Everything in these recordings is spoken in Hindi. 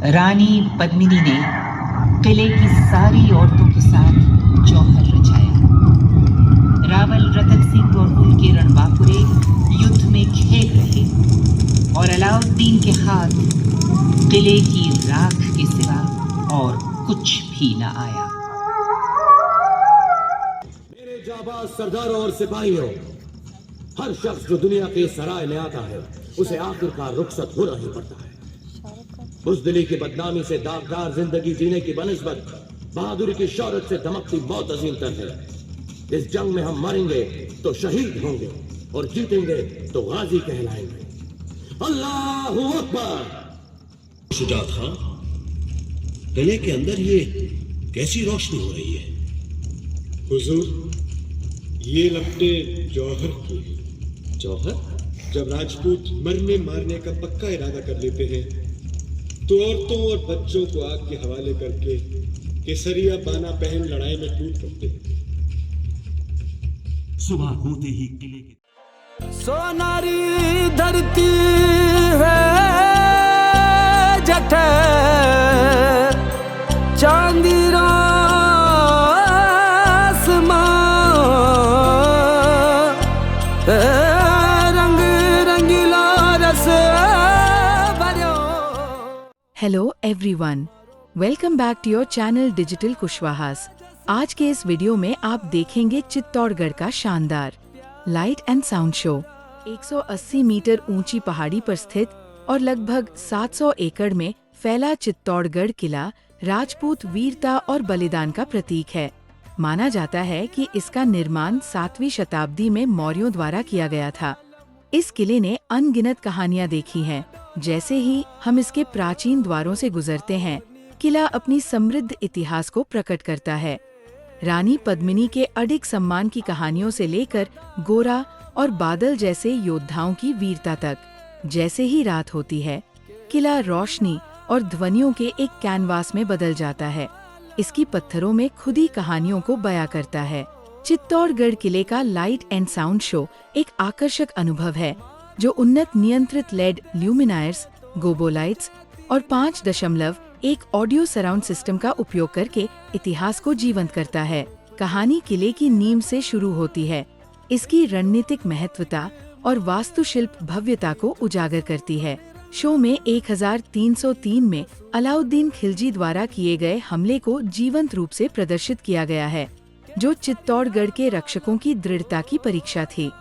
रानी पद्मिनी ने किले की सारी औरतों के साथ जौहर रचाया। रावल रतन सिंह और उनके रणबांकुरे युद्ध में खेल रहे और अलाउद्दीन के हाथ किले की राख के सिवा और कुछ भी न आया। मेरे जाबाज सरदारों और सिपाहियों, हर शख्स जो दुनिया के सराय में आता है उसे आखिरकार रुखसत होना ही पड़ता है। बुज़दिली की बदनामी से दागदार जिंदगी जीने की बनिस्बत बहादुरी की शौहरत से दमकती मौत अजीमतर है। इस जंग में हम मरेंगे तो शहीद होंगे और जीतेंगे तो गाजी कहलाएंगे। अल्लाहू अकबर। शुजा था, किले के अंदर ये कैसी रोशनी हो रही है? हुजूर, ये लपटे जौहर की है। जौहर? जब राजपूत मरने मारने का पक्का इरादा कर लेते हैं तो औरतों और बच्चों को आग के हवाले करके केसरिया बाना पहन लड़ाई में टूट पड़ते हैं। सुबह होते ही किले के सोनारी धरती है जठ चांदी रंग रंगीला रस भरो। Hello everyone, welcome back to your channel digital Kushwahas. आज के इस वीडियो में आप देखेंगे चित्तौड़गढ़ का शानदार light and sound show. 180 metre ऊंची पहाड़ी पर स्थित और लगभग 700 एकड़ में फैला चित्तौड़गढ़ किला राजपूत वीरता और बलिदान का प्रतीक है। माना जाता है कि इसका निर्माण 7वीं शताब्दी में मौर्यों द्वारा किया गया था। इस किले ने अनगिनत कहानियां देखी हैं। जैसे ही हम इसके प्राचीन द्वारों से गुजरते हैं, किला अपनी समृद्ध इतिहास को प्रकट करता है। रानी पद्मिनी के अडिग सम्मान की कहानियों से लेकर गोरा और बादल जैसे योद्धाओं की वीरता तक। जैसे ही रात होती है, किला रोशनी और ध्वनियों के एक कैनवास में बदल जाता है। इसकी पत्थरों में खुदी कहानियों को बयां करता है। चित्तौड़गढ़ किले का लाइट एंड साउंड शो एक आकर्षक अनुभव है जो उन्नत नियंत्रित लेड ल्यूमिनायर्स, गोबो लाइट्स और 5.1 ऑडियो सराउंड सिस्टम का उपयोग करके इतिहास को जीवंत करता है। कहानी किले की नींव से शुरू होती है। इसकी रणनीतिक महत्वता और वास्तुशिल्प भव्यता को उजागर करती है। शो में 1303 में अलाउद्दीन खिलजी द्वारा किए गए हमले को जीवंत रूप से प्रदर्शित किया गया है, जो चित्तौड़गढ़ के रक्षकों की दृढ़ता की परीक्षा थी।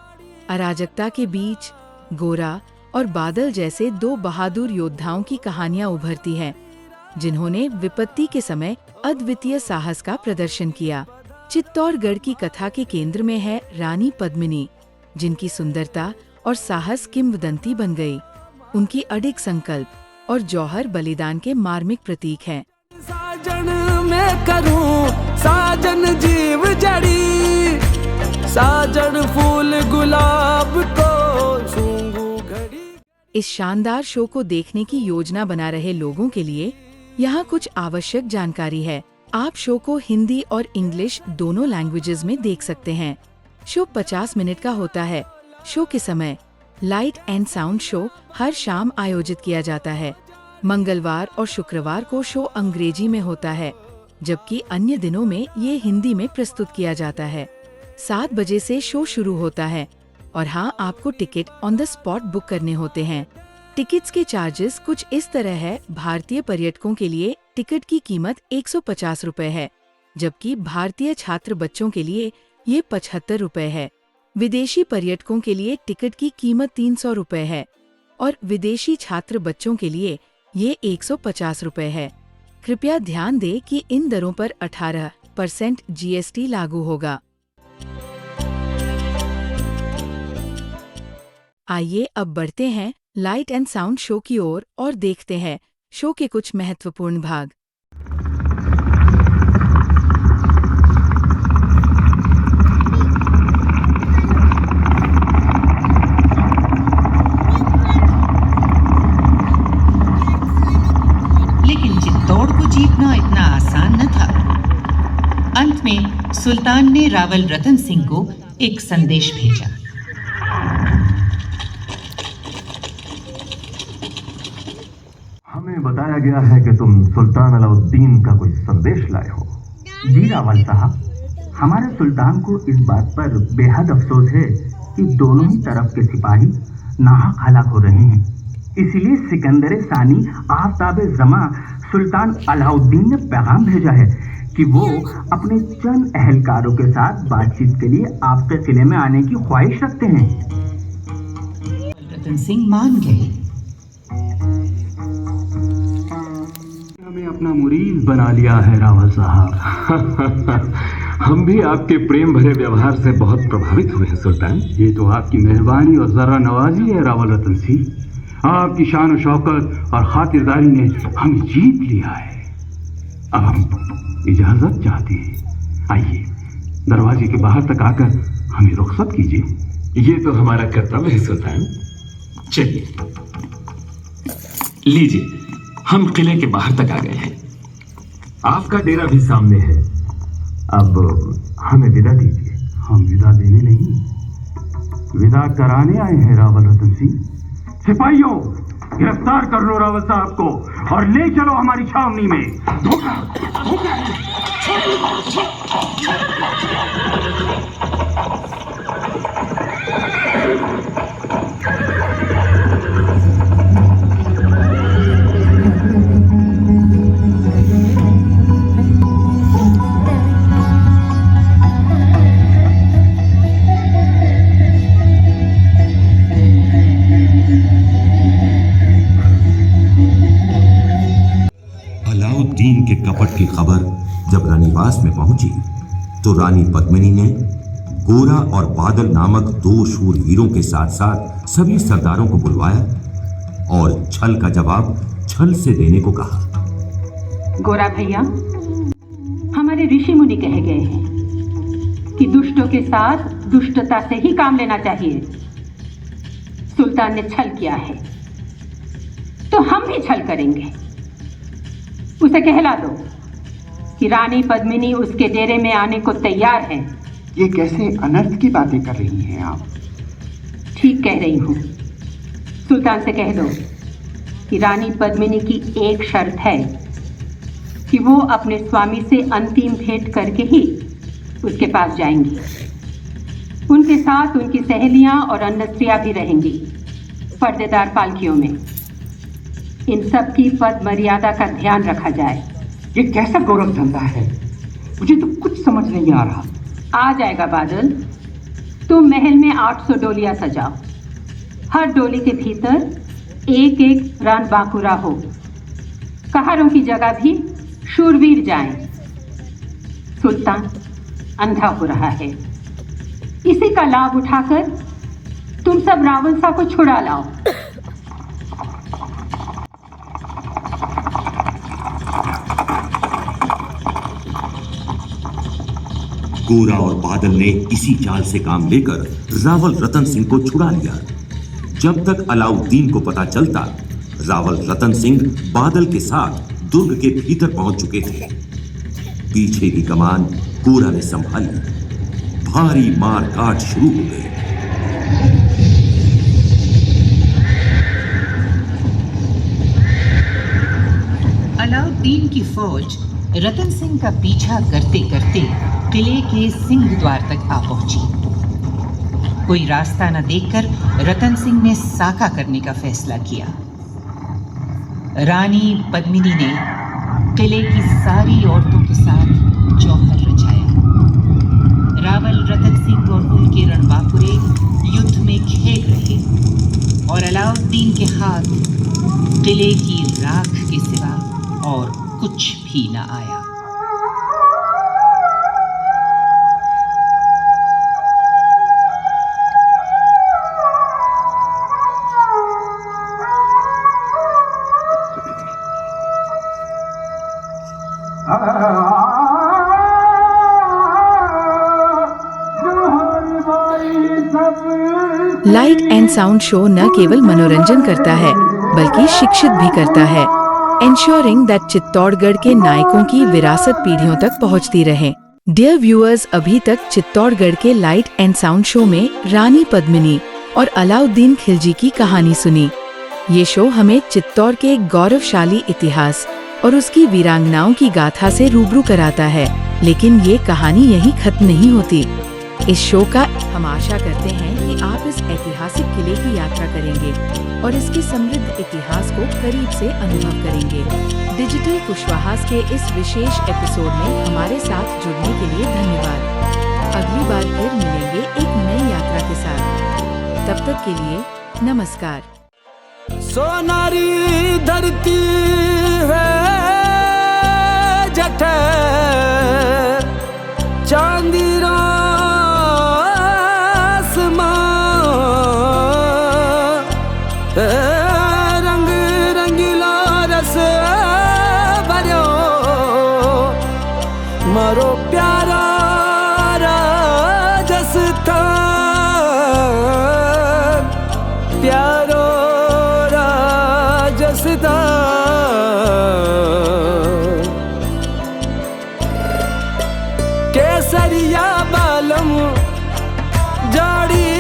अराजकता के बीच गोरा और बादल जैसे दो बहादुर योद्धाओं की कहानियां उभरती हैं, जिन्होंने विपत्ति के समय अद्वितीय साहस का प्रदर्शन किया। चित्तौड़गढ़ की कथा के केंद्र में है रानी पद्मिनी, जिनकी सुंदरता और साहस किंवदंती बन गई। उनकी अडिग संकल्प और जौहर बलिदान के मार्मिक प्रतीक हैं। साजन में करूं साजन जीव जड़ी, साजन फूल गुलाब को सूंघूं घड़ी। इस शानदार शो को देखने की योजना बना रहे लोगों के लिए यहाँ कुछ आवश्यक जानकारी है। आप शो को हिंदी और इंग्लिश दोनों लैंग्वेजेस में देख सकते हैं। शो 50 मिनट का होता है। शो के समय लाइट एंड साउंड शो हर शाम आयोजित किया जाता है। मंगलवार और शुक्रवार को शो अंग्रेजी में होता है, जबकि अन्य दिनों में ये हिंदी में प्रस्तुत किया जाता है। 7 बजे से शो शुरू होता है और हाँ, आपको ticket on the spot book करने होते हैं। टिकट्स के चार्जेस कुछ इस तरह है। भारतीय पर्यटकों के लिए टिकट की कीमत 150 रुपए है, जबकि भारतीय छात्र बच्चों के लिए ये 75 रुपए है। विदेशी पर्यटकों के लिए टिकट की कीमत 300 रुपए है और विदेशी छात्र बच्चों के लिए ये 150 रुपए है। कृपया ध्यान दें कि इन दरों पर 18% GST लागू होगा। आइए अब बढ़ते हैं लाइट एंड साउंड शो की ओर और देखते हैं शो के कुछ महत्वपूर्ण भाग। लेकिन चित्तौड़ को जीतना इतना आसान न था। अंत में सुल्तान ने रावल रतन सिंह को एक संदेश भेजा। हमें हमें बताया गया है कि तुम सुल्तान अलाउद्दीन का कोई संदेश लाए हो। जी रावल साहब, हमारे सुल्तान को इस बात पर बेहद अफसोस है कि दोनों ही तरफ के सिपाही नाहक हलाक हो रहे हैं। इसलिए सिकंदर सानी आफ्ताब जमा सुल्तान अलाउद्दीन ने पैगाम भेजा है कि वो अपने चंद अहलकारों के साथ बातचीत के लिए आपके किले में आने की ख्वाहिश रखते हैं। रतन सिंह मान गए। हमें अपना मुरीद बना लिया है रावल साहब। हम भी आपके प्रेम भरे व्यवहार से बहुत प्रभावित हुए हैं सुल्तान। ये तो आपकी मेहरबानी और जरा नवाजी है रावल रतन सिंह। आपकी शान और शौकत और खातिरदारी ने हमें जीत लिया है। अब हम इजाजत चाहते हैं। आइए दरवाजे के बाहर तक आकर हमें रुखसत कीजिए। ये तो हमारा कर्तव्य है सुल्तान। चलिए लीजिए, हम किले के बाहर तक आ गए हैं। आपका डेरा भी सामने है। अब हमें विदा दीजिए। हम विदा देने नहीं, विदा कराने आए हैं रावल रतन सिंह। सिपाहियों, गिरफ्तार कर लो रावल साहब को और ले चलो हमारी छावनी में। अलाउद्दीन के कपट की खबर जब रानीवास में पहुंची तो रानी पद्मिनी ने गोरा और बादल नामक दो शूरवीरों के साथ साथ सभी सरदारों को बुलवाया और छल का जवाब छल से देने को कहा। गोरा भैया, हमारे ऋषि मुनि कहे गए हैं कि दुष्टों के साथ दुष्टता से ही काम लेना चाहिए। सुल्तान ने छल किया है तो हम भी छल करेंगे। उसे कहला दो कि रानी पद्मिनी उसके डेरे में आने को तैयार है। ये कैसे अनर्थ की बातें कर रही हैं आप? ठीक कह रही हूँ। सुल्तान से कह दो कि रानी पद्मिनी की एक शर्त है कि वो अपने स्वामी से अंतिम भेंट करके ही उसके पास जाएंगी। उनके साथ उनकी सहेलियां और अन्य स्त्रियां भी रहेंगी पर्देदार पालकियों में। इन सब की पद मर्यादा का ध्यान रखा जाए। ये कैसा गौरव धंधा है? मुझे तो कुछ समझ नहीं आ रहा। आ जाएगा बादल। तुम महल में 800 डोलियां सजाओ। हर डोली के भीतर एक एक रान बांकुरा हो। कहारों की जगह भी शूरवीर जाएं। सुल्तान अंधा हो रहा है, इसी का लाभ उठाकर तुम सब रावल शाह को छुड़ा लाओ। गोरा और बादल ने इसी चाल से काम लेकर रावल रतन सिंह को छुड़ा लिया। जब तक अलाउद्दीन को पता चलता, रावल रतन सिंह बादल के साथ दुर्ग के भीतर पहुंच चुके थे। पीछे की कमान गोरा ने संभाली। भारी मार काट शुरू हो गई। अलाउद्दीन की फौज रतन सिंह का पीछा करते करते किले के सिंह द्वार तक आ पहुंची। कोई रास्ता न देखकर रतन सिंह ने साका करने का फैसला किया। रानी पद्मिनी ने किले की सारी औरतों के साथ जौहर रचाया। रावल रतन सिंह और उनके रणबांकुरे युद्ध में खेल रहे और अलाउद्दीन के हाथ किले की राख के सिवा और कुछ भी न आया। लाइट एंड साउंड शो न केवल मनोरंजन करता है बल्कि शिक्षित भी करता है, ensuring that चित्तौड़गढ़ के नायकों की विरासत पीढ़ियों तक पहुंचती रहे। डियर व्यूअर्स, अभी तक चित्तौड़गढ़ के लाइट एंड साउंड शो में रानी पद्मिनी और अलाउद्दीन खिलजी की कहानी सुनी। ये शो हमें चित्तौड़ के एक गौरवशाली इतिहास और उसकी वीरांगनाओं की गाथा से रूबरू कराता है। लेकिन ये कहानी यहीं खत्म नहीं होती। इस शो का हम आशा करते हैं कि आप इस ऐतिहासिक किले की यात्रा करेंगे और इसके समृद्ध इतिहास को करीब से अनुभव करेंगे। डिजिटल कुशवाहास के इस विशेष एपिसोड में हमारे साथ जुड़ने के लिए धन्यवाद। अगली बार फिर मिलेंगे एक नई यात्रा के साथ। तब तक के लिए नमस्कार। सोनारी धरती है जठ चांदी रंग रंगीला रस भरियो मारो प्यारा राजस्थान प्यारो राजस्थान केसरिया बालम जाड़ी